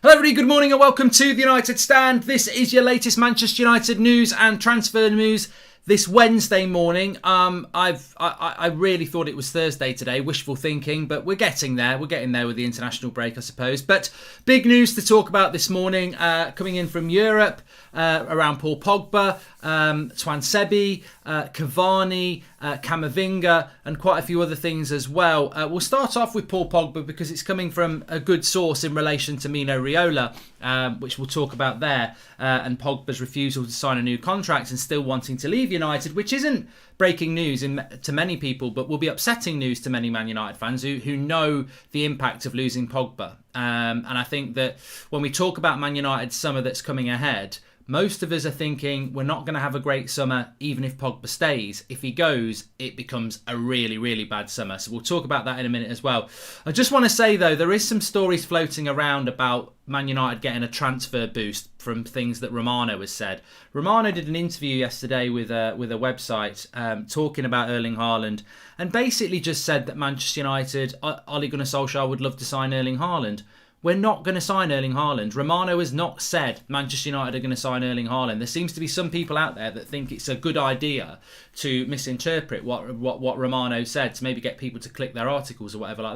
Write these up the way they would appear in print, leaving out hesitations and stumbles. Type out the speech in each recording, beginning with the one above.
Hello everybody, good morning and welcome to the United Stand. This is your latest Manchester United news and transfer news this Wednesday morning. I really thought it was Thursday today, wishful thinking, but we're getting there. We're getting there with the international break, I suppose. But big news to talk about this morning, coming in from Europe, around Paul Pogba, Tuanzebe, Cavani, Camavinga, and quite a few other things as well. We'll start off with Paul Pogba because it's coming from a good source in relation to Mino Raiola, which we'll talk about there, and Pogba's refusal to sign a new contract and still wanting to leave United, which isn't breaking news to many people, but will be upsetting news to many Man United fans who know the impact of losing Pogba. And I think that when we talk about Man United's summer that's coming ahead, most of us are thinking we're not going to have a great summer even if Pogba stays. If he goes, it becomes a really, really bad summer. So we'll talk about that in a minute as well. I just want to say, though, there is some stories floating around about Man United getting a transfer boost from things that Romano has said. Romano did an interview yesterday with a website talking about Erling Haaland and basically just said that Manchester United, Ole Gunnar Solskjaer would love to sign Erling Haaland. We're not going to sign Erling Haaland. Romano has not said Manchester United are going to sign Erling Haaland. There seems to be some people out there that think it's a good idea to misinterpret what Romano said to maybe get people to click their articles or whatever like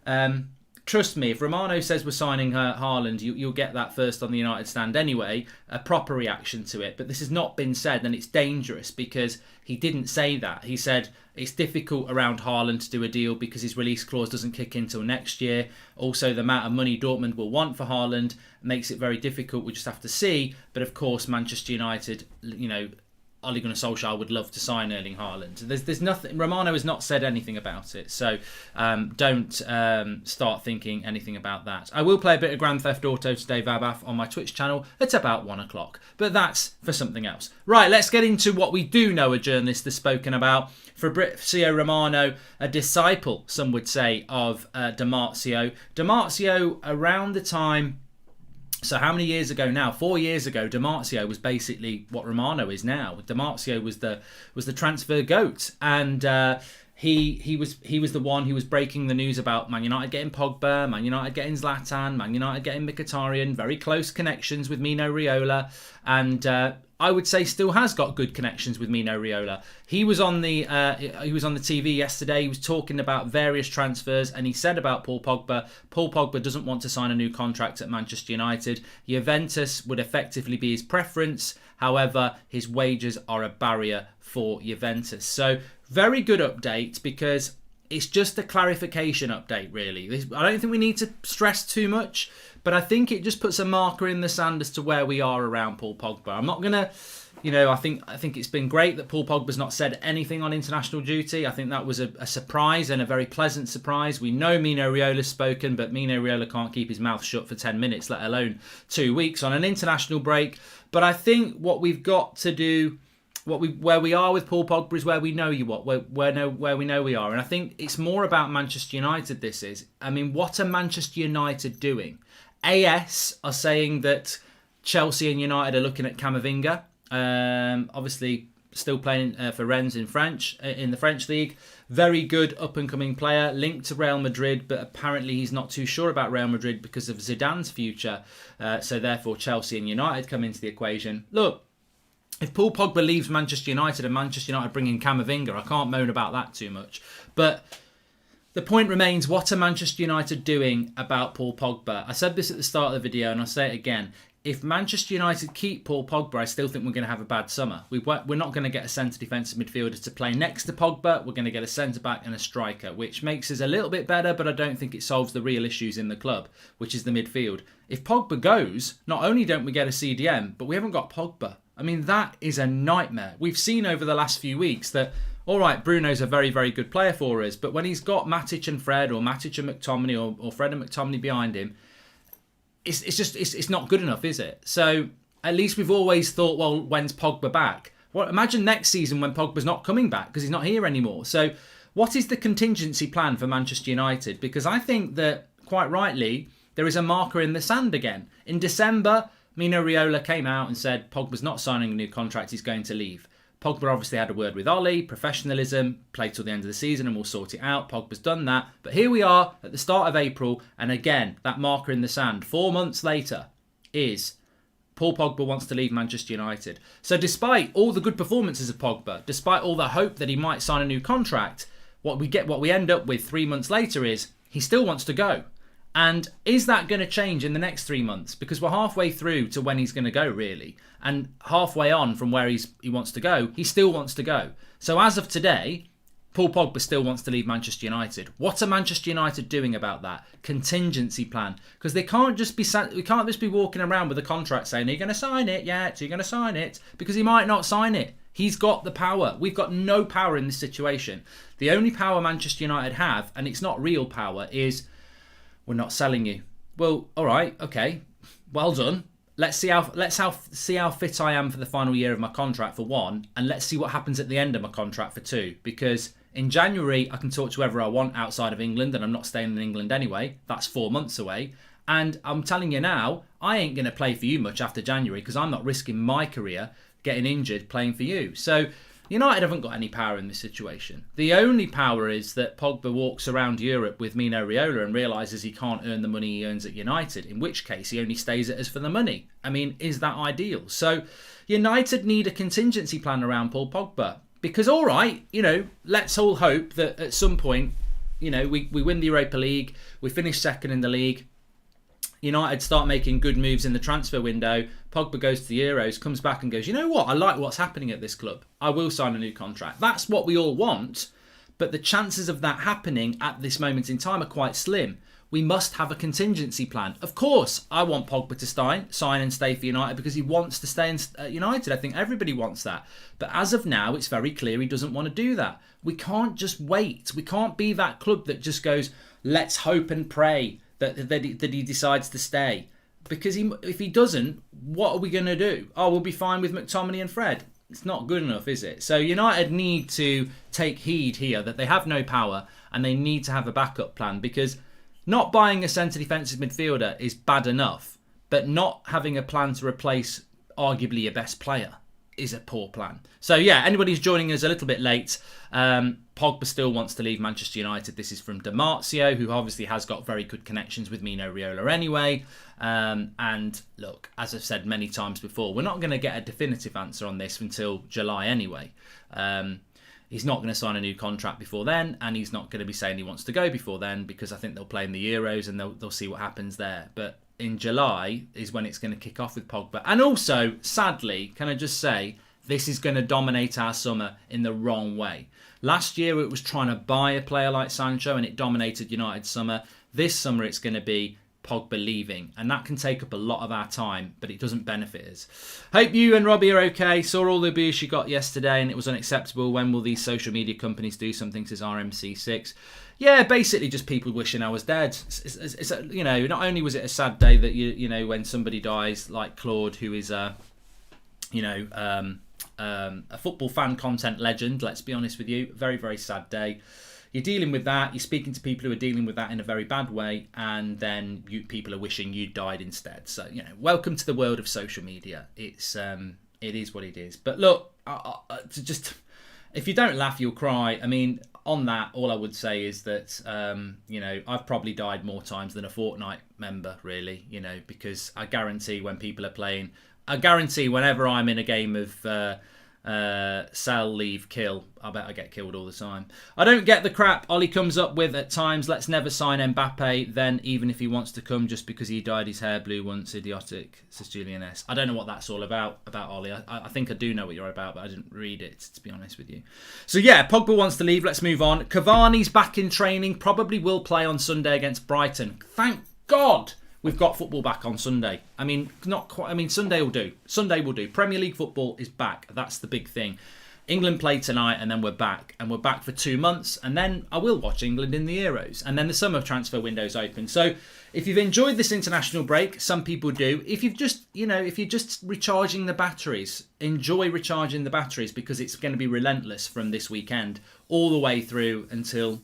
that. Trust me, if Romano says we're signing Haaland, you'll get that first on the United Stand anyway, a proper reaction to it. But this has not been said, and it's dangerous because he didn't say that. He said it's difficult around Haaland to do a deal because his release clause doesn't kick in till next year. Also, the amount of money Dortmund will want for Haaland makes it very difficult. We just have to see. But of course, Manchester United, Ole Gunnar Solskjaer would love to sign Erling Haaland. There's nothing. Romano has not said anything about it, so don't start thinking anything about that. I will play a bit of Grand Theft Auto today, Vabath, on my Twitch channel at about 1 o'clock, but that's for something else. Right, let's get into what we do know a journalist has spoken about. Fabrizio Romano, a disciple, some would say, of Di Marzio. Di Marzio, around the time. So how many years ago now? 4 years ago, Di Marzio was basically what Romano is now. Di Marzio was the transfer goat, and he was the one who was breaking the news about Man United getting Pogba, Man United getting Zlatan, Man United getting Mkhitaryan. Very close connections with Mino Raiola, and I would say still has got good connections with Mino Raiola. He was on the TV yesterday. He was talking about various transfers, and he said about Paul Pogba doesn't want to sign a new contract at Manchester United. Juventus would effectively be his preference. However, his wages are a barrier for Juventus. So very good update because it's just a clarification update, really. I don't think we need to stress too much, but I think it just puts a marker in the sand as to where we are around Paul Pogba. I'm not going to, I think it's been great that Paul Pogba's not said anything on international duty. I think that was a surprise and a very pleasant surprise. We know Mino Raiola's spoken, but Mino Raiola can't keep his mouth shut for 10 minutes, let alone 2 weeks on an international break. But I think what we've got to do, where we are with Paul Pogba is where we know where we know we are. And I think it's more about Manchester United, this is. I mean, what are Manchester United doing? AS are saying that Chelsea and United are looking at Camavinga. Obviously, still playing for Rennes in the French league. Very good up-and-coming player, linked to Real Madrid, but apparently he's not too sure about Real Madrid because of Zidane's future. So therefore, Chelsea and United come into the equation. Look, if Paul Pogba leaves Manchester United and Manchester United bring in Camavinga, I can't moan about that too much. But the point remains, what are Manchester United doing about Paul Pogba? I said this at the start of the video and I'll say it again. If Manchester United keep Paul Pogba, I still think we're going to have a bad summer. We're not going to get a centre defensive midfielder to play next to Pogba. We're going to get a centre-back and a striker, which makes us a little bit better, but I don't think it solves the real issues in the club, which is the midfield. If Pogba goes, not only don't we get a CDM, but we haven't got Pogba. I mean, that is a nightmare. We've seen over the last few weeks that, all right, Bruno's a very, very good player for us, but when he's got Matic and Fred, or Matic and McTominay, or Fred and McTominay behind him, it's not good enough, is it? So at least we've always thought, well, when's Pogba back? Well, imagine next season when Pogba's not coming back because he's not here anymore. So what is the contingency plan for Manchester United? Because I think that, quite rightly, there is a marker in the sand again. In December, Mino Raiola came out and said Pogba's not signing a new contract, he's going to leave. Pogba obviously had a word with Ollie, professionalism, play till the end of the season and we'll sort it out. Pogba's done that. But here we are at the start of April, and again, that marker in the sand, 4 months later, is Paul Pogba wants to leave Manchester United. So despite all the good performances of Pogba, despite all the hope that he might sign a new contract, what we end up with 3 months later is he still wants to go. And is that going to change in the next 3 months? Because we're halfway through to when he's going to go, really. And halfway on from where he wants to go, he still wants to go. So as of today, Paul Pogba still wants to leave Manchester United. What are Manchester United doing about that? Contingency plan. Because we can't just be walking around with a contract saying, are you going to sign it? Yeah, are you going to sign it? Because he might not sign it. He's got the power. We've got no power in this situation. The only power Manchester United have, and it's not real power, is we're not selling you. Well, all right, okay, well done. Let's see how fit I am for the final year of my contract for one, and let's see what happens at the end of my contract for two. Because in January I can talk to whoever I want outside of England, and I'm not staying in England anyway. That's 4 months away, and I'm telling you now, I ain't going to play for you much after January because I'm not risking my career getting injured playing for you. So United haven't got any power in this situation. The only power is that Pogba walks around Europe with Mino Raiola and realises he can't earn the money he earns at United, in which case he only stays at us for the money. I mean, is that ideal? So United need a contingency plan around Paul Pogba. Because, all right, let's all hope that at some point, we win the Europa League, we finish second in the league, United start making good moves in the transfer window, Pogba goes to the Euros, comes back and goes, you know what, I like what's happening at this club. I will sign a new contract. That's what we all want, but the chances of that happening at this moment in time are quite slim. We must have a contingency plan. Of course, I want Pogba to sign and stay for United because he wants to stay at United. I think everybody wants that. But as of now, it's very clear he doesn't want to do that. We can't just wait. We can't be that club that just goes, let's hope and pray that he decides to stay. Because if he doesn't, what are we going to do? Oh, we'll be fine with McTominay and Fred. It's not good enough, is it? So United need to take heed here that they have no power and they need to have a backup plan, because not buying a centre defensive midfielder is bad enough, but not having a plan to replace arguably your best player is a poor plan. So yeah, anybody who's joining us a little bit late, Pogba still wants to leave Manchester United. This is from Demarcio, who obviously has got very good connections with Mino Raiola anyway. And look, as I've said many times before, we're not going to get a definitive answer on this until July anyway. He's not going to sign a new contract before then, and he's not going to be saying he wants to go before then, because I think they'll play in the Euros and they'll see what happens there. But in July is when it's going to kick off with Pogba. And also, sadly, can I just say, this is going to dominate our summer in the wrong way. Last year it was trying to buy a player like Sancho and it dominated United's summer. This summer it's going to be Pogba leaving, and that can take up a lot of our time, but it doesn't benefit us. Hope you and Robbie are okay. Saw all the abuse you got yesterday and it was unacceptable. When will these social media companies do something, says RMC6? Yeah, basically just people wishing I was dead. It's not only was it a sad day that when somebody dies like Claude, who is a football fan content legend, let's be honest with you, very, very sad day. You're dealing with that, you're speaking to people who are dealing with that in a very bad way, and then people are wishing you died instead. So, welcome to the world of social media. It is what it is. But look, if you don't laugh, you'll cry. I mean, on that, all I would say is that, I've probably died more times than a Fortnite member, really, because I guarantee when people are playing, I guarantee whenever I'm in a game of sell, leave, kill, I bet I get killed all the time. I don't get the crap Ollie comes up with at times. Let's never sign Mbappe then, even if he wants to come just because he dyed his hair blue once. Idiotic, says Julian S. I don't know what that's all about Ollie. I think I do know what you're about, but I didn't read it, to be honest with you. So yeah, Pogba wants to leave. Let's move on. Cavani's back in training, probably will play on Sunday against Brighton. Thank God we've got football back on Sunday. I mean, not quite. I mean, Sunday will do. Sunday will do. Premier League football is back. That's the big thing. England play tonight, and then we're back. And we're back for 2 months. And then I will watch England in the Euros. And then the summer transfer window's open. So if you've enjoyed this international break, some people do. If you've just, if you're just recharging the batteries, enjoy recharging the batteries, because it's going to be relentless from this weekend all the way through until,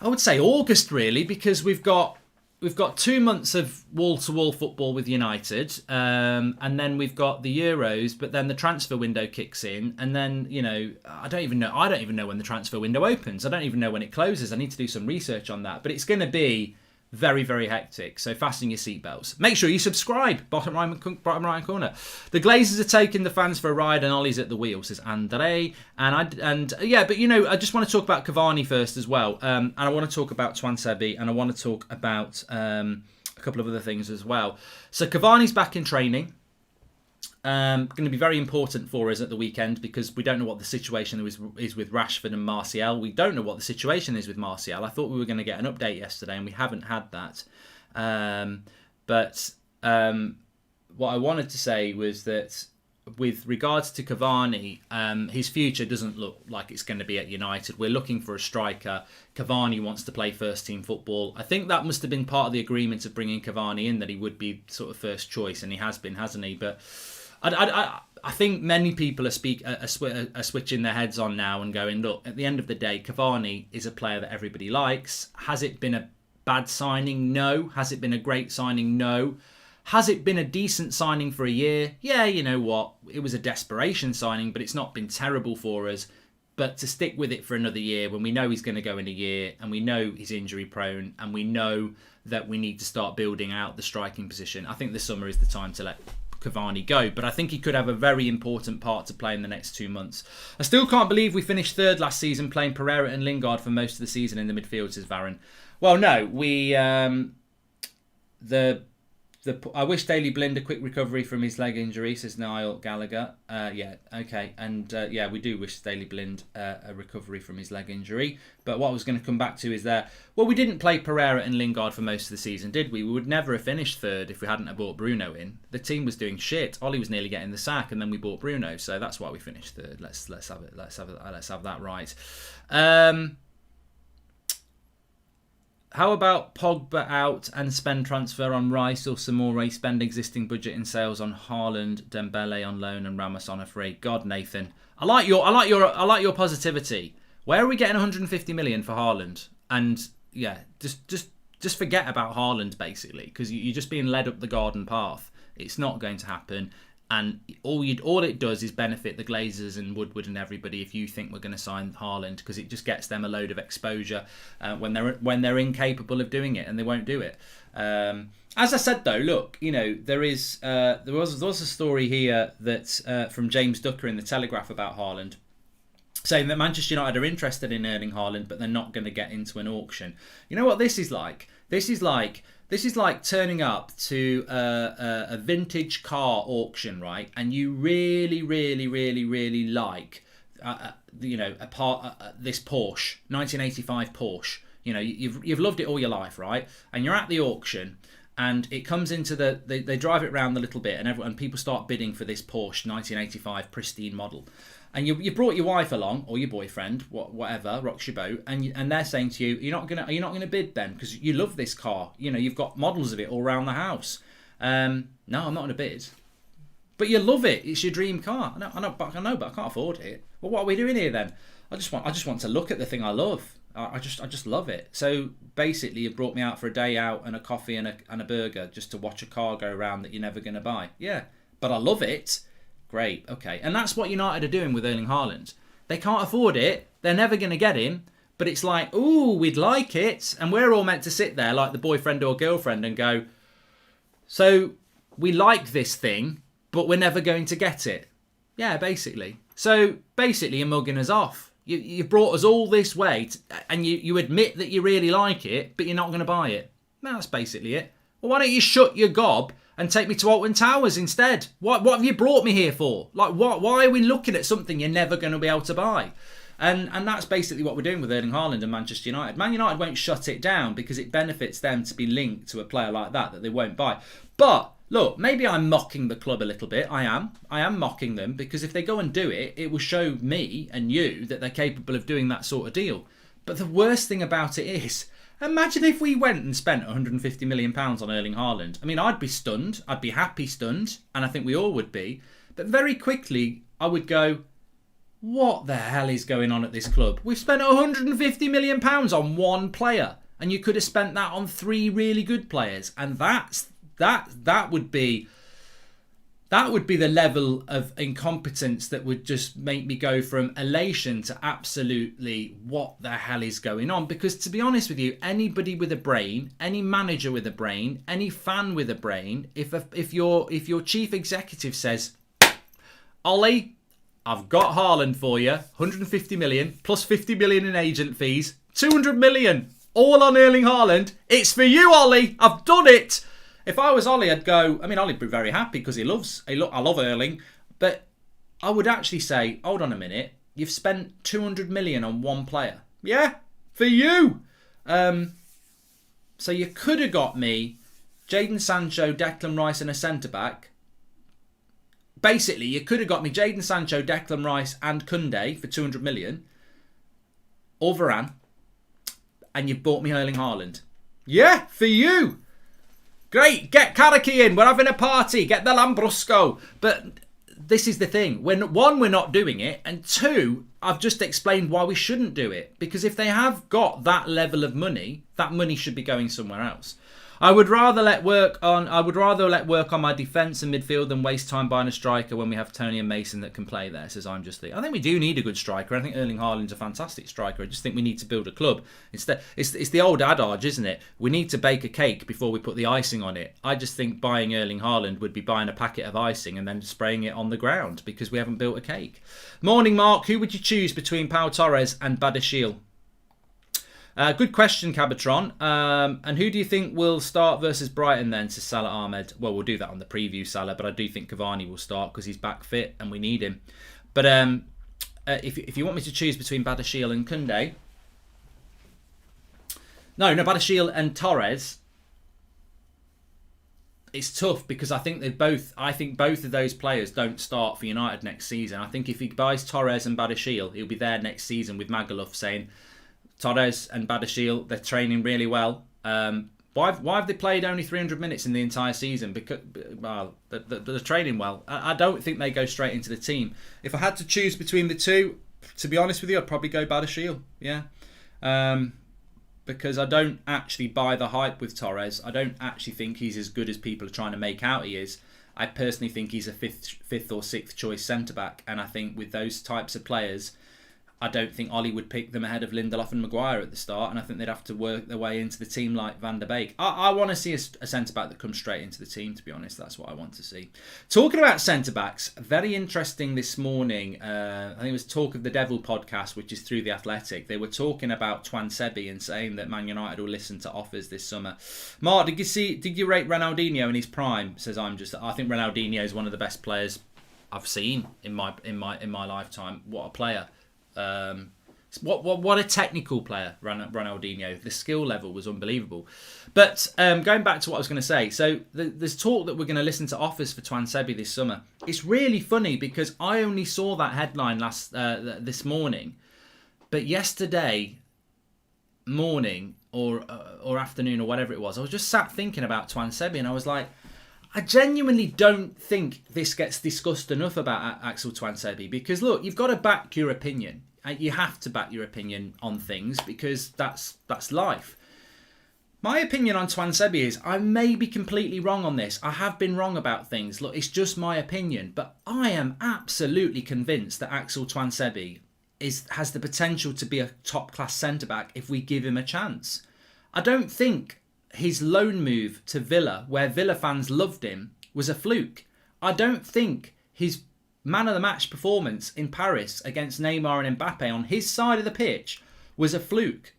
I would say, August, really, because we've got we've got 2 months of wall-to-wall football with United, and then we've got the Euros, but then the transfer window kicks in, and then, you know, I don't even know when the transfer window opens. I don't even know when it closes. I need to do some research on that, but it's going to be very, very hectic. So fasten your seatbelts. Make sure you subscribe. Bottom right corner. The Glazers are taking the fans for a ride, and Ollie's at the wheel, says Andre. And yeah, but you know, I just want to talk about Cavani first as well. And I want to talk about Twansebi, and I want to talk about a couple of other things as well. So Cavani's back in training. Going to be very important for us at the weekend because we don't know what the situation is with Rashford and Martial. We don't know what the situation is with Martial. I thought we were going to get an update yesterday and we haven't had that. But what I wanted to say was that with regards to Cavani, his future doesn't look like it's going to be at United. We're looking for a striker. Cavani wants to play first team football. I think that must have been part of the agreement of bringing Cavani in, that he would be sort of first choice, and he has been, hasn't he? But I think many people are switching their heads on now and going, look, at the end of the day, Cavani is a player that everybody likes. Has it been a bad signing? No. Has it been a great signing? No. Has it been a decent signing for a year? Yeah, you know what? It was a desperation signing, but it's not been terrible for us. But to stick with it for another year when we know he's going to go in a year and we know he's injury prone and we know that we need to start building out the striking position, I think this summer is the time to let Cavani go. But I think he could have a very important part to play in the next 2 months. I still can't believe we finished third last season playing Pereira and Lingard for most of the season in the midfield, says Varane. Well, no, I wish Daley Blind a quick recovery from his leg injury, says Niall Gallagher. Yeah, okay. And yeah, we do wish Daley Blind a recovery from his leg injury. But what I was going to come back to is we didn't play Pereira and Lingard for most of the season, did we? We would never have finished third if we hadn't have brought Bruno in. The team was doing shit. Ollie was nearly getting the sack, and then we bought Bruno. So that's why we finished third. Let's have that right. How about Pogba out and spend transfer on Rice or Samore, spend existing budget in sales on Haaland, Dembele on loan and Ramos on a free? God, Nathan, I like your positivity. Where are we getting 150 million for Haaland? And yeah, just forget about Haaland basically, because you're just being led up the garden path. It's not going to happen. And all it does is benefit the Glazers and Woodward and everybody if you think we're going to sign Haaland, because it just gets them a load of exposure when they're incapable of doing it, and they won't do it. As I said though, look, you know, there was a story here that from James Ducker in the Telegraph about Haaland, saying that Manchester United are interested in earning Haaland, but they're not going to get into an auction. You know what this is like? This is like turning up to a vintage car auction, right? And you really, really, really, really like, this Porsche, 1985 Porsche. You know, you've loved it all your life, right? And you're at the auction, and it comes into they drive it around a little bit, and people start bidding for this Porsche 1985 pristine model. And you brought your wife along, or your boyfriend, whatever, rocks your boat, and they're saying to you, are you not gonna bid then, because you love this car, you know, you've got models of it all around the house. No, I'm not gonna bid. But you love it. It's your dream car. I know, but I can't afford it. Well, what are we doing here then? I just want to look at the thing I love. I just love it. So basically, you brought me out for a day out and a coffee and a burger just to watch a car go around that you're never gonna buy. Yeah, but I love it. Great, okay. And that's what United are doing with Erling Haaland. They can't afford it. They're never going to get him. But it's like, ooh, we'd like it. And we're all meant to sit there like the boyfriend or girlfriend and go, so we like this thing, but we're never going to get it. Yeah, basically. So basically, you're mugging us off. You brought us all this way, and you admit that you really like it, but you're not going to buy it. No, that's basically it. Well, why don't you shut your gob and take me to Alton Towers instead? What have you brought me here for? Like, why are we looking at something you're never going to be able to buy? And that's basically what we're doing with Erling Haaland and Manchester United. Man United won't shut it down because it benefits them to be linked to a player like that they won't buy. But look, maybe I'm mocking the club a little bit. I am mocking them, because if they go and do it, it will show me and you that they're capable of doing that sort of deal. But the worst thing about it is, imagine if we went and spent £150 million on Erling Haaland. I mean, I'd be stunned. I'd be happy stunned. And I think we all would be. But very quickly, I would go, what the hell is going on at this club? We've spent £150 million on one player. and you could have spent that on 3 really good players, and that would be the level of incompetence that would just make me go from elation to absolutely what the hell is going on. Because to be honest with you, anybody with a brain, any manager with a brain, any fan with a brain, if your chief executive says, Ollie, I've got Haaland for you, 150 million plus 50 million in agent fees, 200 million, all on Erling Haaland. It's for you, Ollie. I've done it. If I was Ollie, I'd go, I mean, Ollie'd be very happy because I love Erling. But I would actually say, hold on a minute, you've spent 200 million on one player. Yeah, for you. So you could have got me Jadon Sancho, Declan Rice and a centre-back. Basically, you could have got me Jadon Sancho, Declan Rice and Koundé for 200 million. Or Varane. And you've bought me Erling Haaland. Yeah, for you. Great, get Karaki in. We're having a party. Get the Lambrusco. But this is the thing. One, we're not doing it. And 2, I've just explained why we shouldn't do it. Because if they have got that level of money, that money should be going somewhere else. I would rather let work on my defence and midfield than waste time buying a striker when we have Tony and Mason that can play there, says I'm Just Lee. I think we do need a good striker. I think Erling Haaland's a fantastic striker. I just think we need to build a club. It's the old adage, isn't it? We need to bake a cake before we put the icing on it. I just think buying Erling Haaland would be buying a packet of icing and then spraying it on the ground because we haven't built a cake. Morning, Mark. Who would you choose between Pau Torres and Badiashile? Good question, Cabatron. And who do you think will start versus Brighton then, to Salah Ahmed? Well, we'll do that on the preview, Salah, but I do think Cavani will start because he's back fit and we need him. But if you want me to choose between Badiashile and Koundé... No, Badiashile and Torres... It's tough because I think both of those players don't start for United next season. I think if he buys Torres and Badiashile, he'll be there next season with Magaluf saying... Torres and Badiashile, they're training really well. Why have they played only 300 minutes in the entire season? Because, well, they're training well. I don't think they go straight into the team. If I had to choose between the two, to be honest with you, I'd probably go Badiashile. Yeah. Because I don't actually buy the hype with Torres. I don't actually think he's as good as people are trying to make out he is. I personally think he's a fifth or sixth choice centre-back. And I think with those types of players... I don't think Ollie would pick them ahead of Lindelof and Maguire at the start, and I think they'd have to work their way into the team like Van der Beek. I want to see a centre-back that comes straight into the team, to be honest. That's what I want to see. Talking about centre-backs, very interesting this morning. I think it was Talk of the Devil podcast, which is through The Athletic. They were talking about Twansebi and saying that Man United will listen to offers this summer. Mark, did you rate Ronaldinho in his prime? Says I think Ronaldinho is one of the best players I've seen in my lifetime. What a player. What a technical player, Ronaldinho. The skill level was unbelievable. But going back to what I was going to say, so there's talk that we're going to listen to offers for Twansebi this summer. It's really funny because I only saw that headline this morning, but yesterday morning or afternoon or whatever it was, I was just sat thinking about Twansebi and I was like, I genuinely don't think this gets discussed enough about Axel Twansebi because, look, you've got to back your opinion. You have to back your opinion on things because that's life. My opinion on Twansebi is I may be completely wrong on this. I have been wrong about things. Look, it's just my opinion. But I am absolutely convinced that Axel Twansebi has the potential to be a top-class centre-back if we give him a chance. I don't think... his loan move to Villa, where Villa fans loved him, was a fluke. I don't think his man of the match performance in Paris against Neymar and Mbappe on his side of the pitch was a fluke.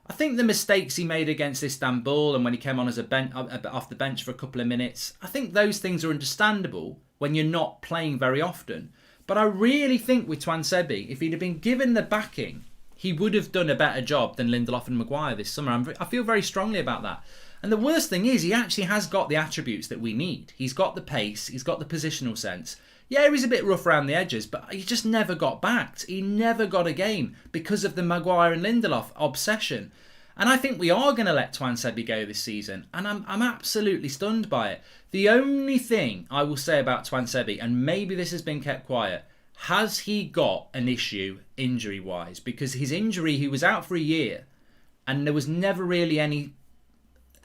I think the mistakes he made against Istanbul and when he came on as off the bench for a couple of minutes, I think those things are understandable when you're not playing very often. But I really think with Twansebi, if he'd have been given the backing, he would have done a better job than Lindelof and Maguire this summer. I feel very strongly about that. And the worst thing is he actually has got the attributes that we need. He's got the pace. He's got the positional sense. Yeah, he's a bit rough around the edges, but he just never got backed. He never got a game because of the Maguire and Lindelof obsession. And I think we are going to let Twansebi go this season. And I'm absolutely stunned by it. The only thing I will say about Twansebi, and maybe this has been kept quiet, has he got an issue injury-wise? Because his injury, he was out for a year. And there was never really any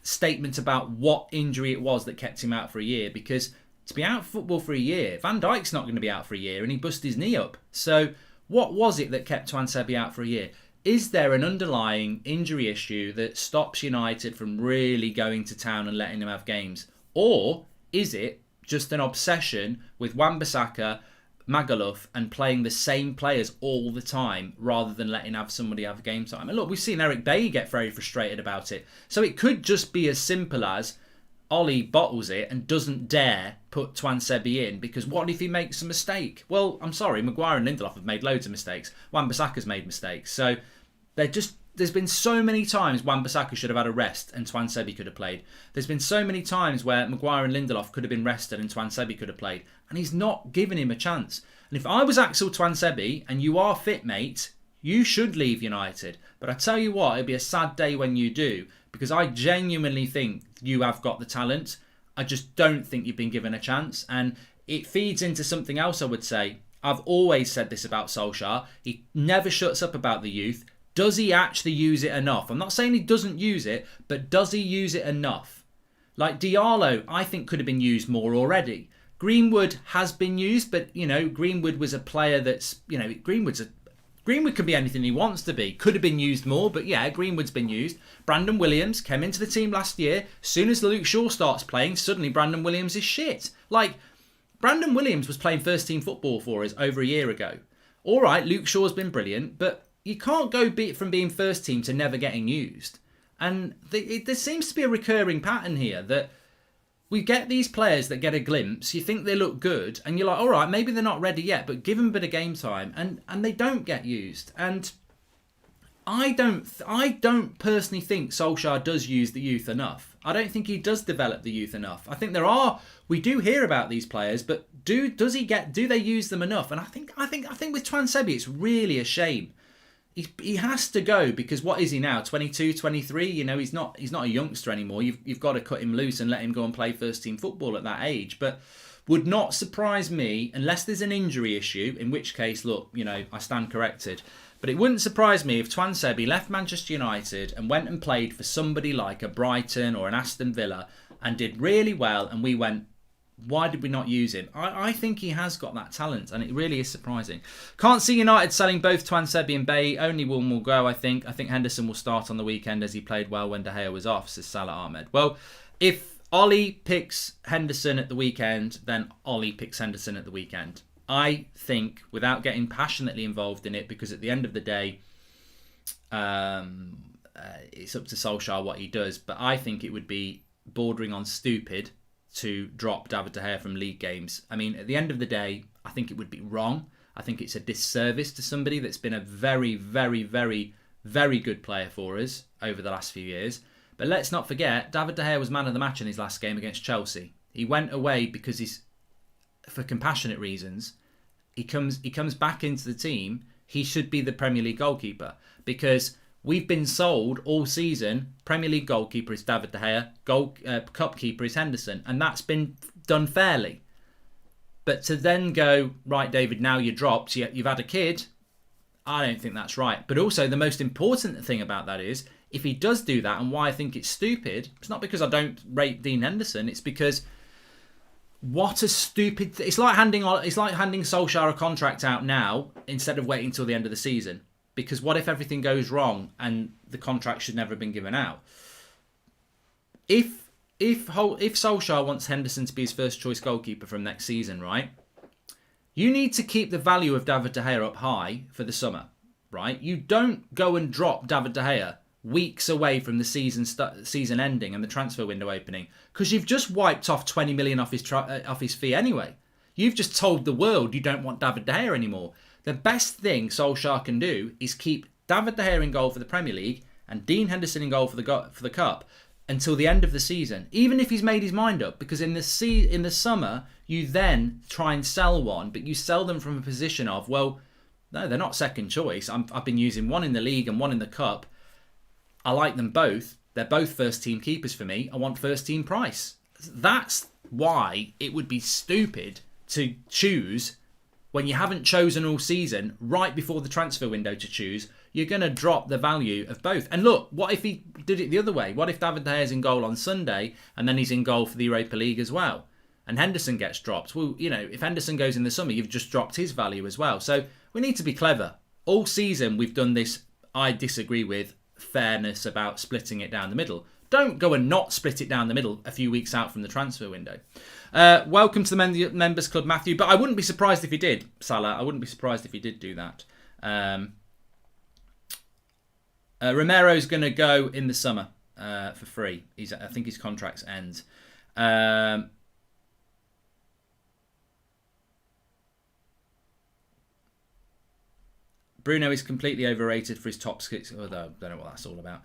statement about what injury it was that kept him out for a year, because to be out of football for a year, Van Dijk's not going to be out for a year and he busted his knee up. So what was it that kept Tuanzebe out for a year? Is there an underlying injury issue that stops United from really going to town and letting him have games? Or is it just an obsession with Wan-Bissaka, Magaluf, and playing the same players all the time rather than letting somebody have game time? And look, we've seen Eric Bailly get very frustrated about it. So it could just be as simple as Ollie bottles it and doesn't dare put Tuanzebe in, because what if he makes a mistake? Well, I'm sorry, Maguire and Lindelof have made loads of mistakes. Wan-Bissaka's made mistakes. So there's been so many times Wan-Bissaka should have had a rest and Tuanzebe could have played. There's been so many times where Maguire and Lindelof could have been rested and Tuanzebe could have played. And he's not given him a chance. And if I was Axel Tuanzebe and you are fit, mate, you should leave United. But I tell you what, it'll be a sad day when you do, because I genuinely think you have got the talent. I just don't think you've been given a chance. And it feeds into something else I would say. I've always said this about Solskjaer. He never shuts up about the youth. Does he actually use it enough? I'm not saying he doesn't use it, but does he use it enough? Like Diallo, I think could have been used more already. Greenwood has been used, but, Greenwood was a player that's, Greenwood can be anything he wants to be. Could have been used more, but yeah, Greenwood's been used. Brandon Williams came into the team last year. As soon as Luke Shaw starts playing, suddenly Brandon Williams is shit. Like, Brandon Williams was playing first team football for us over a year ago. All right, Luke Shaw's been brilliant, but you can't go from being first team to never getting used. And there seems to be a recurring pattern here that we get these players that get a glimpse, you think they look good, and you're like, all right, maybe they're not ready yet, but give them a bit of game time, and they don't get used. And I don't personally think Solskjaer does use the youth enough. I don't think he does develop the youth enough. I think we do hear about these players, but do they use them enough? And I think with Tuanzebe, it's really a shame. He has to go, because what is he now? 22, 23? He's not a youngster anymore. You've got to cut him loose and let him go and play first team football at that age. But would not surprise me, unless there's an injury issue, in which case, look, I stand corrected. But it wouldn't surprise me if Tuanzebe left Manchester United and went and played for somebody like a Brighton or an Aston Villa and did really well, and we went, why did we not use him? I think he has got that talent, and it really is surprising. Can't see United selling both Tuanzebe and Bailly. Only one will go, I think. I think Henderson will start on the weekend, as he played well when De Gea was off, says Salah Ahmed. Well, if Ollie picks Henderson at the weekend, then Ollie picks Henderson at the weekend. I think, without getting passionately involved in it, because at the end of the day, it's up to Solskjaer what he does, but I think it would be bordering on stupid to drop David De Gea from league games. I mean, at the end of the day, I think it would be wrong. I think it's a disservice to somebody that's been a very, very, very, very good player for us over the last few years. But let's not forget, David De Gea was man of the match in his last game against Chelsea. He went away because for compassionate reasons. He comes back into the team. He should be the Premier League goalkeeper, because we've been sold all season, Premier League goalkeeper is David De Gea, cup keeper is Henderson, and that's been done fairly. But to then go, right, David, now you're dropped, you've had a kid, I don't think that's right. But also, the most important thing about that is, if he does do that, and why I think it's stupid, it's not because I don't rate Dean Henderson, it's because what a stupid... It's like handing Solskjaer a contract out now instead of waiting till the end of the season. Because what if everything goes wrong and the contract should never have been given out? If Solskjaer wants Henderson to be his first choice goalkeeper from next season, right? You need to keep the value of David De Gea up high for the summer, right? You don't go and drop David De Gea weeks away from the season ending and the transfer window opening, because you've just wiped off 20 million off his fee anyway. You've just told the world you don't want David De Gea anymore. The best thing Solskjaer can do is keep David De Gea in goal for the Premier League and Dean Henderson in goal for the Cup until the end of the season, even if he's made his mind up, because in the summer you then try and sell one, but you sell them from a position of, well, no, they're not second choice. I've been using one in the league and one in the Cup. I like them both. They're both first team keepers for me. I want first team price. That's why it would be stupid to choose when you haven't chosen all season, right before the transfer window to choose. you're going to drop the value of both. And look, what if he did it the other way? What if David De Gea's in goal on Sunday and then he's in goal for the Europa League as well? And Henderson gets dropped. Well, you know, if Henderson goes in the summer, you've just dropped his value as well. So we need to be clever. All season, we've done this, I disagree with, fairness about splitting it down the middle. Don't go and not split it down the middle a few weeks out from the transfer window. Welcome to the Members Club, Matthew. But I wouldn't be surprised if he did, Salah. I wouldn't be surprised if he did do that. Romero's going to go in the summer for free. I think his contract's ends. Bruno is completely overrated for his top skills. Although I don't know what that's all about.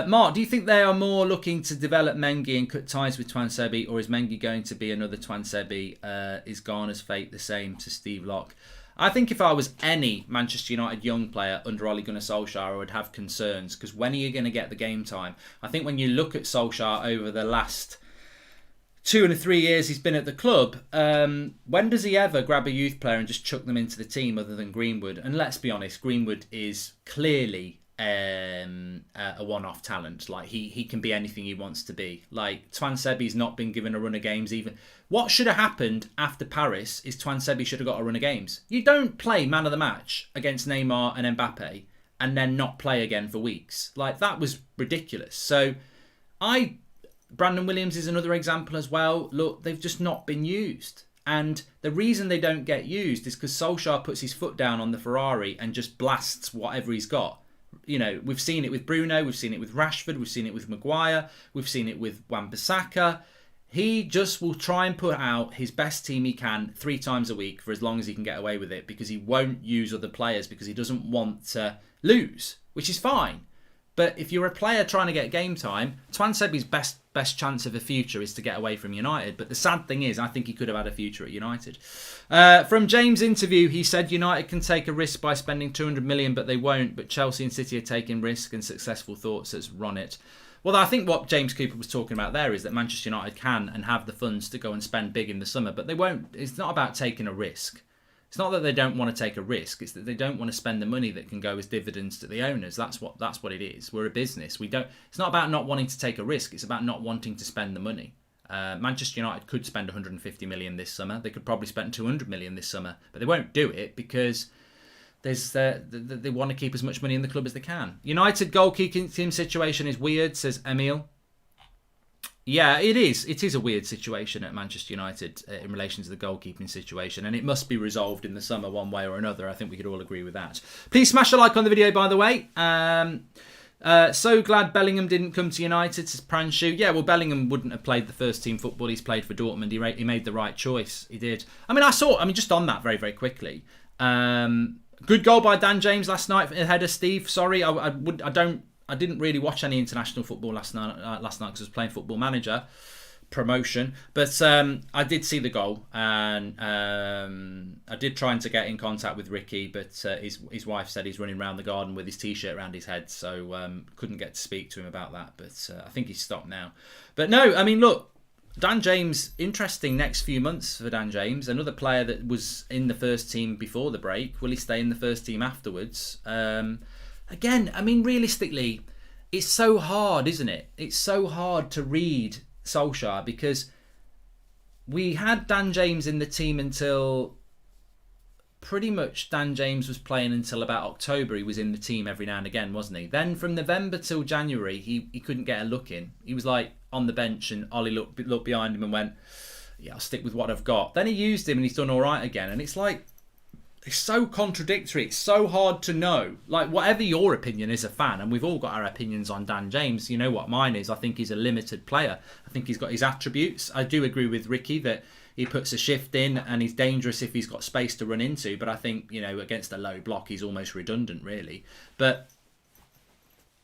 Mark, do you think they are more looking to develop Mengi and cut ties with Twansebi, or is Mengi going to be another Twansebi? Is Garner's fate the same to Steve Locke? I think if I was any Manchester United young player under Ole Gunnar Solskjaer, I would have concerns, because when are you going to get the game time? I think when you look at Solskjaer over the last 2 and 3 years he's been at the club, when does he ever grab a youth player and just chuck them into the team other than Greenwood? And let's be honest, Greenwood is clearly a one-off talent. Like he can be anything he wants to be. Like Twansebi's not been given a run of games even. What should have happened after Paris is Twansebi should have got a run of games. You don't play man of the match against Neymar and Mbappe and then not play again for weeks. Like that was ridiculous. So Brandon Williams is another example as well. Look, they've just not been used. And the reason they don't get used is because Solskjaer puts his foot down on the Ferrari and just blasts whatever he's got. You know, we've seen it with Bruno, we've seen it with Rashford, we've seen it with Maguire, we've seen it with Wan-Bissaka. He just will try and put out his best team he can 3 times a week for as long as he can get away with it, because he won't use other players because he doesn't want to lose, which is fine. But if you're a player trying to get game time, Twansebi's best chance of a future is to get away from United. But the sad thing is, I think he could have had a future at United. From James' interview, he said United can take a risk by spending 200 million, but they won't. But Chelsea and City are taking risk and successful thoughts as run it. Well, I think what James Cooper was talking about there is that Manchester United can and have the funds to go and spend big in the summer, but they won't. It's not about taking a risk. It's not that they don't want to take a risk. It's that they don't want to spend the money that can go as dividends to the owners. That's what it is. We're a business. It's not about not wanting to take a risk. It's about not wanting to spend the money. Manchester United could spend 150 million this summer. They could probably spend 200 million this summer, but they won't do it because they want to keep as much money in the club as they can. United goalkeeping team situation is weird, says Emil. Yeah, it is. It is a weird situation at Manchester United in relation to the goalkeeping situation, and it must be resolved in the summer one way or another. I think we could all agree with that. Please smash a like on the video, by the way. So glad Bellingham didn't come to United, says Pranshu. Yeah, well, Bellingham wouldn't have played the first team football. He's played for Dortmund. He made the right choice. He did. I mean, just on that very, very quickly. Good goal by Dan James last night ahead of Steve. Sorry, I didn't really watch any international football last night because I was playing Football Manager promotion. But I did see the goal, and I did try to get in contact with Ricky, but his wife said he's running around the garden with his t-shirt around his head, so couldn't get to speak to him about that. But I think he's stopped now. But no, I mean, look, Dan James, interesting next few months for Dan James. Another player that was in the first team before the break. Will he stay in the first team afterwards? Again, I mean, realistically, it's so hard, isn't it? It's so hard to read Solskjaer because we had Dan James in the team until pretty much Dan James was playing until about October. He was in the team every now and again, wasn't he? Then from November till January, he couldn't get a look in. He was like on the bench, and Ollie looked behind him and went, yeah, I'll stick with what I've got. Then he used him and he's done all right again. And it's like, it's so contradictory. It's so hard to know. Like, whatever your opinion is a fan, and we've all got our opinions on Dan James. You know what mine is. I think he's a limited player. I think he's got his attributes. I do agree with Ricky that he puts a shift in and he's dangerous if he's got space to run into. But I think, against a low block, he's almost redundant, really. But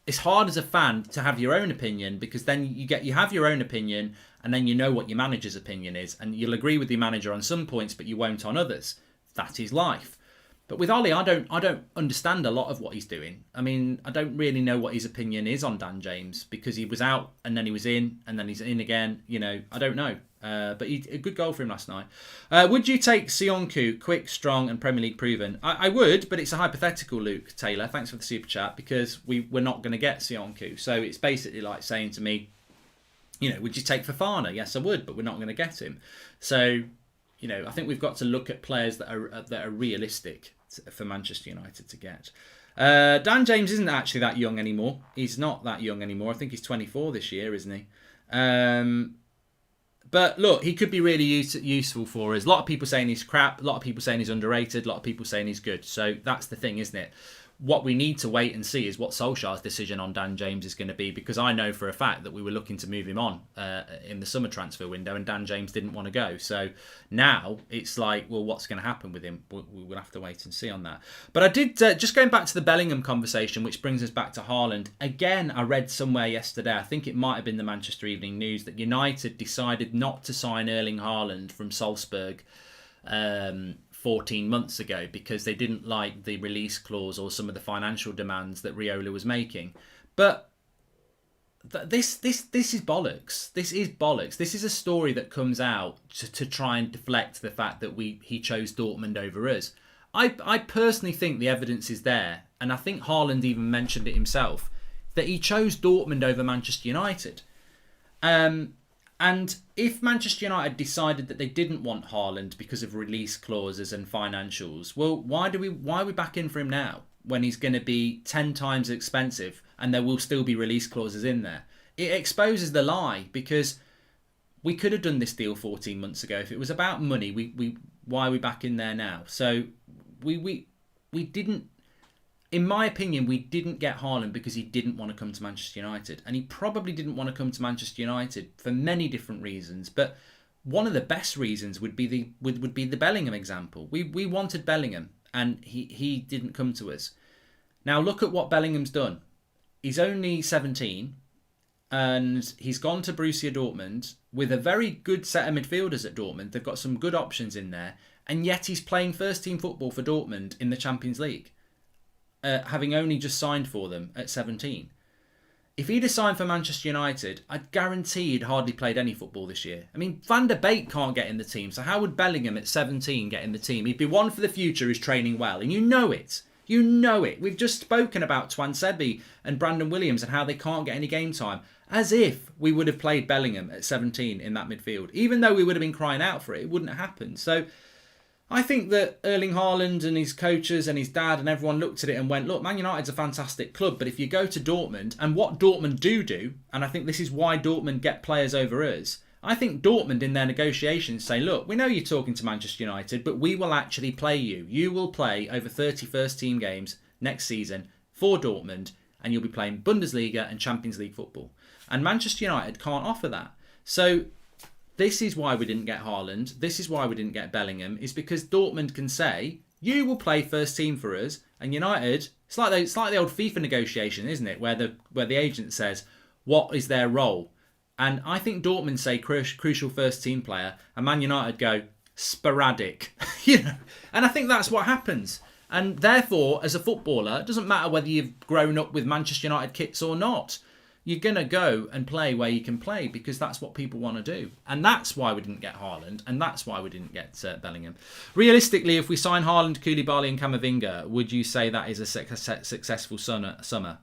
it's hard as a fan to have your own opinion, because then you have your own opinion and then you know what your manager's opinion is. And you'll agree with your manager on some points, but you won't on others. That is life. But with Ollie, I don't understand a lot of what he's doing. I mean, I don't really know what his opinion is on Dan James, because he was out and then he was in and then he's in again. You know, I don't know. But a good goal for him last night. Would you take Sionku, quick, strong and Premier League proven? I would, but it's a hypothetical, Luke Taylor. Thanks for the super chat, because we're not going to get Sionku. So it's basically like saying to me, you know, would you take Fofana? Yes, I would, but we're not going to get him. So, you know, I think we've got to look at players that are realistic for Manchester United to get. Dan James isn't actually that young anymore. He's not that young anymore. I think he's 24 this year, isn't he? But look, he could be really useful for us. A lot of people saying he's crap. A lot of people saying he's underrated. A lot of people saying he's good. So that's the thing, isn't it? What we need to wait and see is what Solskjaer's decision on Dan James is going to be, because I know for a fact that we were looking to move him on in the summer transfer window, and Dan James didn't want to go. So now it's like, well, what's going to happen with him? We'll have to wait and see on that. But I did, just going back to the Bellingham conversation, which brings us back to Haaland. Again, I read somewhere yesterday, I think it might have been the Manchester Evening News, that United decided not to sign Erling Haaland from Salzburg 14 months ago because they didn't like the release clause or some of the financial demands that Raiola was making. But this is bollocks. This is bollocks. This is a story that comes out to try and deflect the fact that he chose Dortmund over us. I personally think the evidence is there, and I think Haaland even mentioned it himself, that he chose Dortmund over Manchester United. And if Manchester United decided that they didn't want Haaland because of release clauses and financials, well, why are we back in for him now when he's going to be 10 times expensive and there will still be release clauses in there? It exposes the lie, because we could have done this deal 14 months ago. If it was about money, why are we back in there now? So we didn't. In my opinion, we didn't get Haaland because he didn't want to come to Manchester United. And he probably didn't want to come to Manchester United for many different reasons. But one of the best reasons would be the Bellingham example. We wanted Bellingham, and he didn't come to us. Now look at what Bellingham's done. He's only 17, and he's gone to Borussia Dortmund with a very good set of midfielders at Dortmund. They've got some good options in there. And yet he's playing first-team football for Dortmund in the Champions League. Having only just signed for them at 17. If he'd have signed for Manchester United, I'd guarantee he'd hardly played any football this year. I mean, Van der Beek can't get in the team, so how would Bellingham at 17 get in the team? He'd be one for the future who's training well, and you know it. You know it. We've just spoken about Twan Sebi and Brandon Williams and how they can't get any game time, as if we would have played Bellingham at 17 in that midfield. Even though we would have been crying out for it, it wouldn't have happened. So I think that Erling Haaland and his coaches and his dad and everyone looked at it and went, look, Man United's a fantastic club, but if you go to Dortmund, and what Dortmund do, and I think this is why Dortmund get players over us, I think Dortmund in their negotiations say, look, we know you're talking to Manchester United, but we will actually play you. You will play over 30 first-team games next season for Dortmund, and you'll be playing Bundesliga and Champions League football. And Manchester United can't offer that. So this is why we didn't get Haaland. This is why we didn't get Bellingham. Is because Dortmund can say, you will play first team for us. And United, it's like the old FIFA negotiation, isn't it? Where the agent says, what is their role? And I think Dortmund say crucial first team player, and Man United go sporadic. You know, and I think that's what happens. And therefore, as a footballer, it doesn't matter whether you've grown up with Manchester United kits or not. You're going to go and play where you can play, because that's what people want to do. And that's why we didn't get Haaland, and that's why we didn't get Bellingham. Realistically, if we sign Haaland, Koulibaly and Camavinga, would you say that is a successful summer?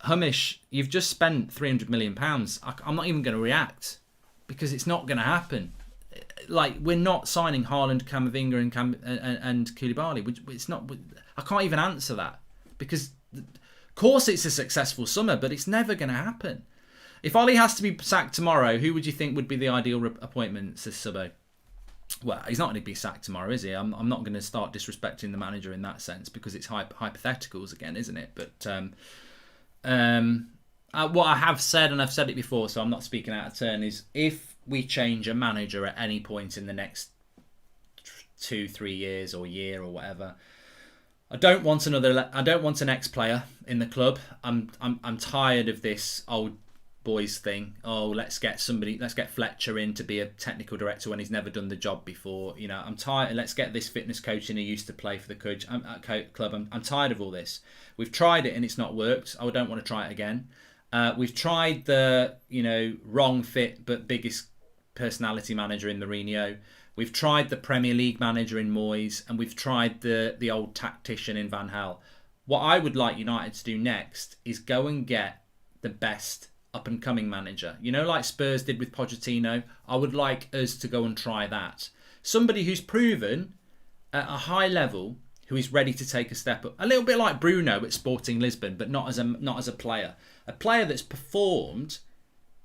Humish, you've just spent £300 million. I'm not even going to react, because it's not going to happen. Like, we're not signing Haaland, Camavinga and Koulibaly. It's not. I can't even answer that, because of course it's a successful summer, but it's never going to happen. If Ollie has to be sacked tomorrow, who would you think would be the ideal appointment, says Subbo? Well, he's not going to be sacked tomorrow, is he? I'm not going to start disrespecting the manager in that sense, because it's hypotheticals again, isn't it? But what I have said, and I've said it before, so I'm not speaking out of turn, is if we change a manager at any point in the next 2-3 years or year or whatever, I don't want an ex-player in the club. I'm tired of this old boys thing. Oh, let's get Fletcher in to be a technical director when he's never done the job before. You know, I'm tired. Let's get this fitness coach in who used to play for the club. I'm tired of all this. We've tried it and it's not worked. I don't want to try it again. We've tried the, wrong fit but biggest personality manager in Mourinho. We've tried the Premier League manager in Moyes, and we've tried the old tactician in Van Gaal. What I would like United to do next is go and get the best up-and-coming manager. Like Spurs did with Pochettino. I would like us to go and try that. Somebody who's proven at a high level, who is ready to take a step up. A little bit like Bruno at Sporting Lisbon, but not as a player. A player that's performed,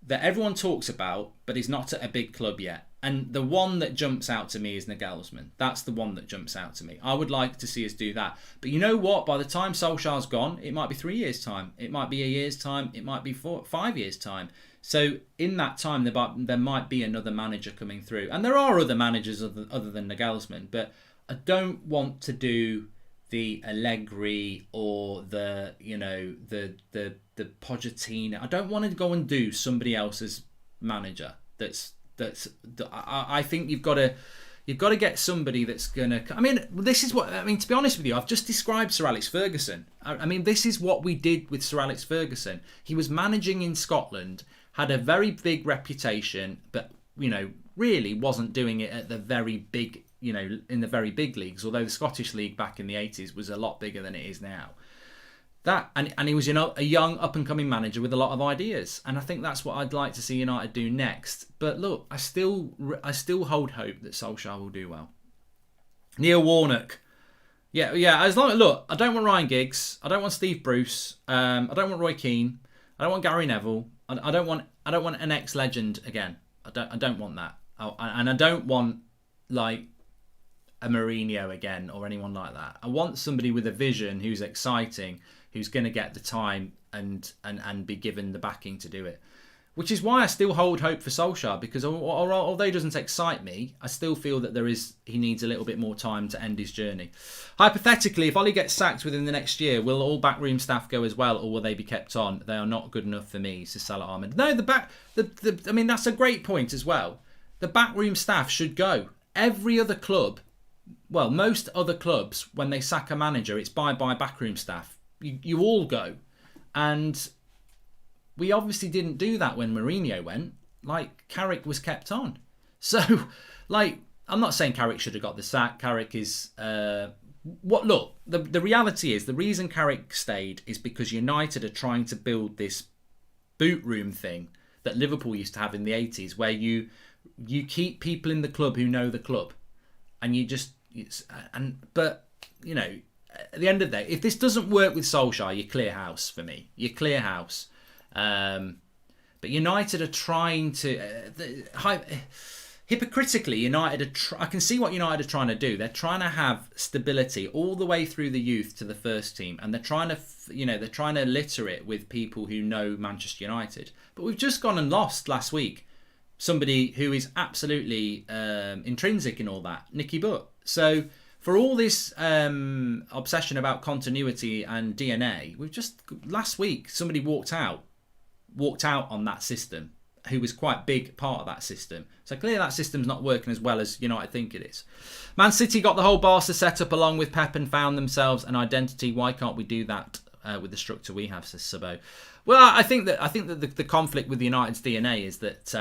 that everyone talks about, but is not at a big club yet. And the one that jumps out to me is Nagelsmann. That's the one that jumps out to me. I would like to see us do that. But you know what? By the time Solskjaer's gone, it might be 3 years' time. It might be a year's time. It might be 5 years' time. So in that time, there might be another manager coming through. And there are other managers other than Nagelsmann. But I don't want to do the Allegri or the Pochettino. I don't want to go and do somebody else's manager. I think you've got to get somebody that's gonna. To be honest with you, I've just described Sir Alex Ferguson. This is what we did with Sir Alex Ferguson. He was managing in Scotland, had a very big reputation, but really wasn't doing it at the very big, in the very big leagues. Although the Scottish League back in the 80s was a lot bigger than it is now. And he was a young up and coming manager with a lot of ideas, and I think that's what I'd like to see United do next. But look, I still hold hope that Solskjaer will do well. Neil Warnock, yeah. As long look, I don't want Ryan Giggs, I don't want Steve Bruce, I don't want Roy Keane, I don't want Gary Neville, I don't want an ex-legend again. I don't want that, and I don't want like a Mourinho again or anyone like that. I want somebody with a vision who's exciting, who's going to get the time and be given the backing to do it. Which is why I still hold hope for Solskjaer, because although he doesn't excite me, I still feel that he needs a little bit more time to end his journey. Hypothetically, if Ollie gets sacked within the next year, will all backroom staff go as well, or will they be kept on? They are not good enough for me, says Salah Ahmed. No, that's a great point as well. The backroom staff should go. Every other club, well, most other clubs, when they sack a manager, it's bye-bye backroom staff. You all go. And we obviously didn't do that when Mourinho went. Like, Carrick was kept on. So, I'm not saying Carrick should have got the sack. Carrick is... the reality is, the reason Carrick stayed is because United are trying to build this boot room thing that Liverpool used to have in the 80s, where you keep people in the club who know the club. And you just... at the end of the day, if this doesn't work with Solskjaer, you clear house for me. You clear house. But United are trying to... hypocritically, United I can see what United are trying to do. They're trying to have stability all the way through the youth to the first team. And they're trying to litter it with people who know Manchester United. But we've just gone and lost last week somebody who is absolutely intrinsic in all that, Nicky Butt. So... for all this obsession about continuity and DNA, last week somebody walked out on that system, who was quite big part of that system. So clearly that system's not working as well as United think it is. Man City got the whole Barca set up along with Pep and found themselves an identity. Why can't we do that with the structure we have, says Sabo. Well, I think that the conflict with United's DNA is that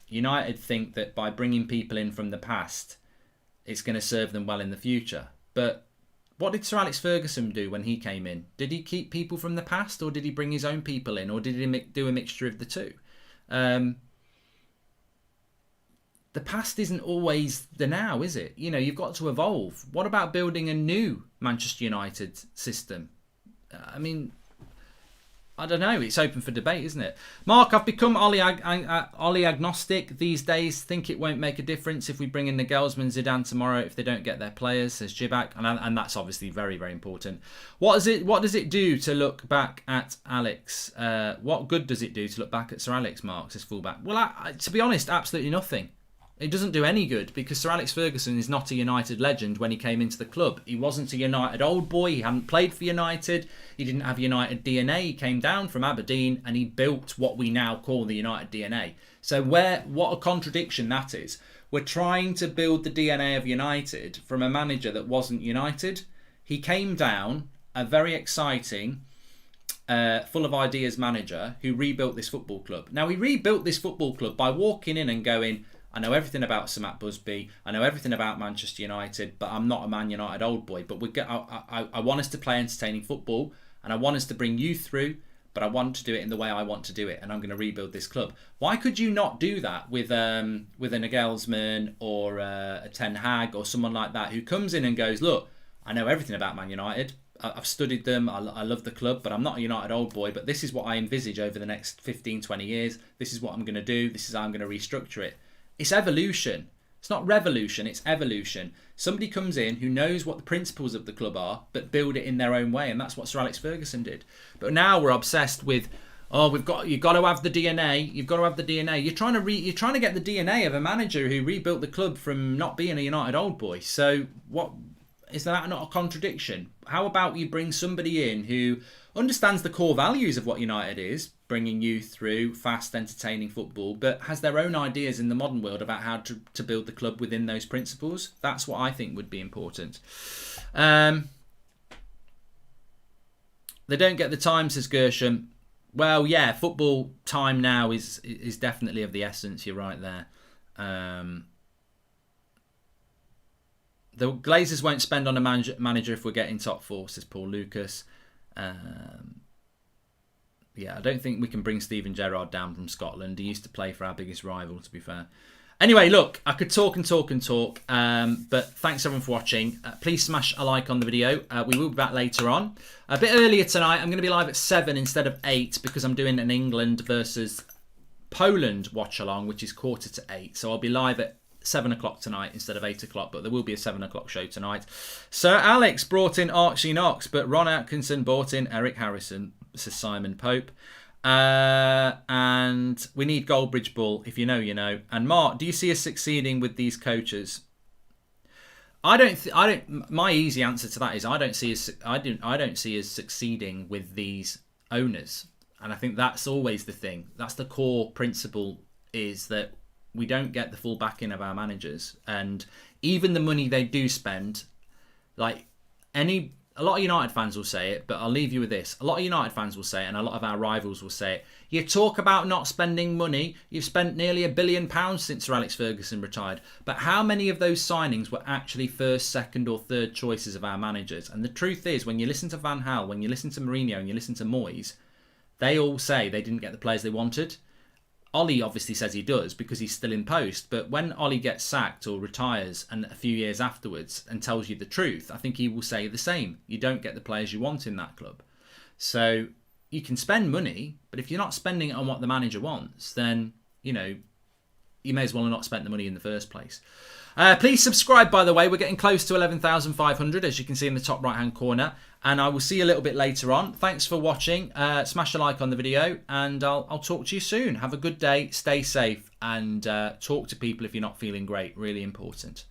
United think that by bringing people in from the past, it's going to serve them well in the future. But what did Sir Alex Ferguson do when he came in? Did he keep people from the past, or did he bring his own people in, or did he do a mixture of the two? The past isn't always the now, is it? You've got to evolve. What about building a new Manchester United system? I don't know. It's open for debate, isn't it? Mark, I've become Ollie agnostic these days. Think it won't make a difference if we bring in Nagelsmann, Zidane tomorrow if they don't get their players, says Jibak, and that's obviously very, very important. What does it do to look back at Alex? What good does it do to look back at Sir Alex, Mark, says fullback? Well, to be honest, absolutely nothing. It doesn't do any good because Sir Alex Ferguson is not a United legend when he came into the club. He wasn't a United old boy. He hadn't played for United. He didn't have United DNA. He came down from Aberdeen and he built what we now call the United DNA. So what a contradiction that is. We're trying to build the DNA of United from a manager that wasn't United. He came down, a very exciting, full of ideas manager who rebuilt this football club. Now, he rebuilt this football club by walking in and going, I know everything about Sir Matt Busby. I know everything about Manchester United, but I'm not a Man United old boy. But I want us to play entertaining football, and I want us to bring you through, but I want to do it in the way I want to do it, and I'm going to rebuild this club. Why could you not do that with a Nagelsmann or a Ten Hag or someone like that who comes in and goes, look, I know everything about Man United. I've studied them. I love the club, but I'm not a United old boy. But this is what I envisage over the next 15, 20 years. This is what I'm going to do. This is how I'm going to restructure it. It's evolution. It's not revolution, it's evolution. Somebody comes in who knows what the principles of the club are, but build it in their own way, and that's what Sir Alex Ferguson did. But now we're obsessed with, you've got to have the DNA. You've got to have the DNA. You're trying to get the DNA of a manager who rebuilt the club from not being a United old boy. So what is that not a contradiction? How about you bring somebody in who understands the core values of what United is, bringing you through fast, entertaining football, but has their own ideas in the modern world about how to build the club within those principles? That's what I think would be important. They don't get the time, says Gershom. Well, yeah, football time now is definitely of the essence. You're right there. The Glazers won't spend on a manager if we're getting top four, says Paul Lucas. Yeah, I don't think we can bring Steven Gerrard down from Scotland. He used to play for our biggest rival, to be fair. Anyway, look, I could talk and talk and talk, but thanks everyone for watching. Please smash a like on the video. We will be back later on. A bit earlier tonight, I'm going to be live at 7 instead of 8 because I'm doing an England versus Poland watch-along, which is 7:45. So I'll be live at 7 o'clock tonight instead of 8 o'clock, but there will be a 7 o'clock show tonight. Sir Alex brought in Archie Knox, but Ron Atkinson brought in Eric Harrison, says Simon Pope. And we need Goldbridge Bull. If you know, you know. And Mark, do you see us succeeding with these coaches? I don't. My easy answer to that is I don't see us succeeding with these owners. And I think that's always the thing. That's the core principle, is that we don't get the full backing of our managers, and even the money they do spend, like a lot of United fans will say it, but I'll leave you with this. A lot of United fans will say it, and a lot of our rivals will say it. You talk about not spending money. You've spent nearly £1 billion since Sir Alex Ferguson retired. But how many of those signings were actually first, second or third choices of our managers? And the truth is, when you listen to Van Gaal, when you listen to Mourinho and you listen to Moyes, they all say they didn't get the players they wanted. Ollie obviously says he does because he's still in post, but when Ollie gets sacked or retires and a few years afterwards and tells you the truth, I think he will say the same. You don't get the players you want in that club. So you can spend money, but if you're not spending it on what the manager wants, then, you know, you may as well have not spent the money in the first place. Please subscribe, by the way. We're getting close to 11,500, as you can see in the top right-hand corner. And I will see you a little bit later on. Thanks for watching. Smash a like on the video, and I'll talk to you soon. Have a good day. Stay safe, and talk to people if you're not feeling great. Really important.